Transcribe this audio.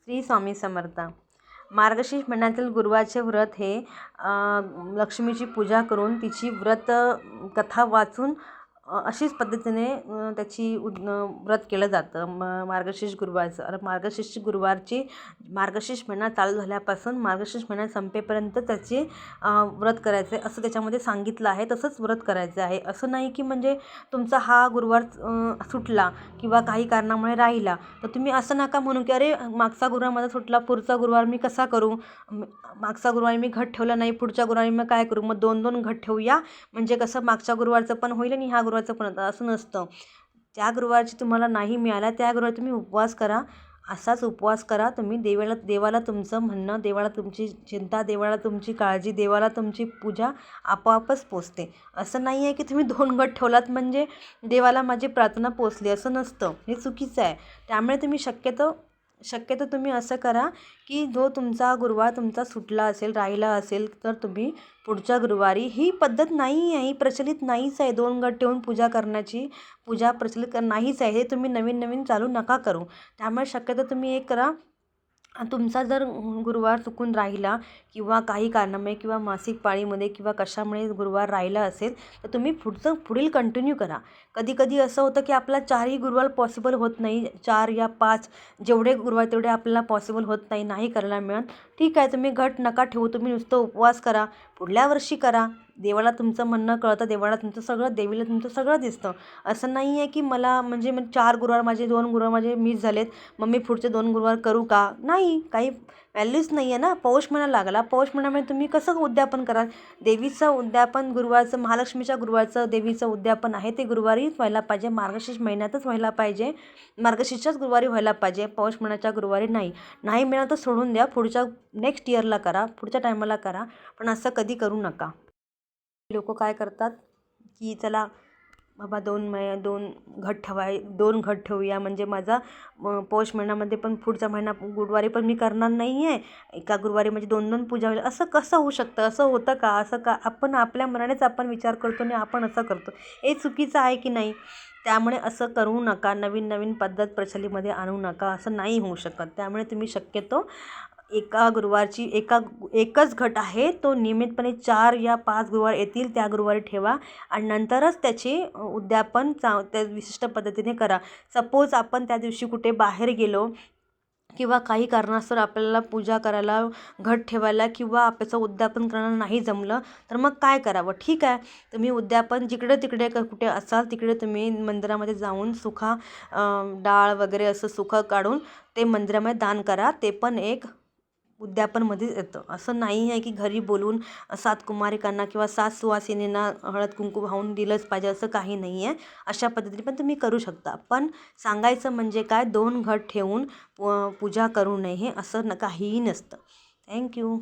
श्री स्वामी समर्थ. मार्गशीर्ष महिन्यातील गुरुवारचे व्रत हे लक्ष्मीची पूजा करून तिची व्रत कथा वाचून अशीच पद्धतीने त्याची व्रत केलं जातं मार्गशीर्ष गुरुवारचं. आणि मार्गशीर्ष महिना चालू झाल्यापासून मार्गशीर्ष महिना संपेपर्यंत त्याचे व्रत करायचं आहे असं त्याच्यामध्ये सांगितलं आहे. तसंच व्रत करायचं आहे. असं नाही की म्हणजे तुमचा हा गुरुवार सुटला किंवा काही कारणामुळे राहिला तर तुम्ही असं नका म्हणू की अरे मागचा गुरुवार माझा सुटला, पुढचा गुरुवार मी कसा करू, मागचा गुरुवार मी घट ठेवला नाही, पुढच्या गुरुवारी मग काय करू, मग 2-2 घट ठेवूया म्हणजे कसं मागच्या गुरुवारचं पण होईल आणि ह्या गुरुवारचं पण होतं. असं नसतं. ज्या गुरुवारची तुम्हाला नाही मिळाला त्या गुरुवारी तुम्ही उपवास करा. असाच उपवास करा तुम्ही. देवाला तुमचं म्हणणं, देवाला तुमची चिंता, देवाला तुमची काळजी, देवाला तुमची पूजा आपोआपच पोचते. असं नाही आहे की तुम्ही 2 गट ठेवलात म्हणजे देवाला माझी प्रार्थना पोचली, असं नसतं. हे चुकीचं आहे. त्यामुळे तुम्ही शक्यतो तुम्ही असं करा की जो तुमचा गुरुवार तुमचा सुटला असेल, राहिला असेल तर तुम्ही पुढच्या गुरुवारी, ही पद्धत नाही आहे, ही प्रचलित नाहीच आहे. 2 गट ठेवून पूजा करण्याची पूजा प्रचलित नाहीच आहे. हे तुम्ही नवीन चालू नका करू. त्यामुळे शक्यतो तुम्ही एक करा, तुमचा जर गुरुवार चुकून राहिला किंवा काही कारणामुळे किंवा मासिक पाळीमध्ये किंवा कशामुळे गुरुवार राहिला असेल तर तुम्ही पुढील कंटिन्यू करा. कधी असं होतं की आपला 4ही गुरुवार पॉसिबल होत नाही, 4 या 5 जेवढे गुरुवार तेवढे आपल्याला पॉसिबल होत नाही करायला मिळत. ठीक आहे, तुम्ही घट नका ठेवू, तुम्ही नुसतं उपवास करा, पुढल्या वर्षी करा. देवाला तुमचं म्हणणं कळतं, देवीला तुमचं सगळं दिसतं. असं नाही आहे की मला म्हणजे 4 गुरुवार माझे 2 गुरुवार माझे मिस झालेत मग मी पुढचे 2 गुरुवार करू का, नाही, काही व्हॅल्यूच नाही आहे ना. पौष महिना लागला, पौष महिन्यामध्ये तुम्ही कसं उद्यापन करा, देवीचं उद्यापन गुरुवारचं, महालक्ष्मीच्या गुरुवारचं देवीचं उद्यापन आहे ते गुरुवारीच व्हायला पाहिजे, मार्गशीर्ष महिन्यातच व्हायला पाहिजे, मार्गशीर्षच्याच गुरुवारी व्हायला पाहिजे, पौष महिन्याच्या गुरुवारी नाही मिळालं तर सोडून द्या, पुढच्या नेक्स्ट इयरला करा, पुढच्या टायमाला करा, पण असं कधी करू नका. लोक काय करतात की चला बाबा 2 घट ठेवूया म्हणजे माझा पौष महिन्यामध्ये पण पुढचा महिना गुरुवारी पण मी करणार नाही आहे, एका गुरुवारी म्हणजे 2 पूजा होईल. असं कसं होऊ शकतं, असं होतं का, असं का आपण आपल्या मनानेच आपण विचार करतो आणि आपण असं करतो, हे चुकीचं आहे की नाही. त्यामुळे असं करू नका, नवीन पद्धत प्रचलितमध्ये आणू नका, असं नाही होऊ शकत. त्यामुळे तुम्ही शक्यतो एका गुरुवारची एकच घट आहे तो नियमितपणे 4 या 5 गुरुवार येतील त्या गुरुवारी ठेवा आणि नंतरच त्याचे उद्यापन त्या विशिष्ट पद्धतीने करा. सपोज आपण त्या दिवशी कुठे बाहेर गेलो किंवा काही कारणास्तव आपल्याला पूजा करायला, घट ठेवायला किंवा आपल्याचं उद्यापन करायला नाही जमलं तर मग काय करावं. ठीक आहे, तुम्ही उद्यापन तिकडे कुठे असाल तिकडे तुम्ही मंदिरामध्ये जाऊन डाळ वगैरे असं सुखं काढून ते मंदिरामध्ये दान करा, ते पण एक उद्यापनमध्येच येतं. असं नाही आहे की घरी बोलून 7 कुमारिकांना किंवा 7 सुवासिनींना हळद कुंकू वाहून दिलंच पाहिजे, असं काही नाही आहे. अशा पद्धतीने पण तुम्ही करू शकता. पण सांगायचं म्हणजे काय, 2 घट ठेवून पूजा करू नये हे असं काहीही नसतं. थँक्यू.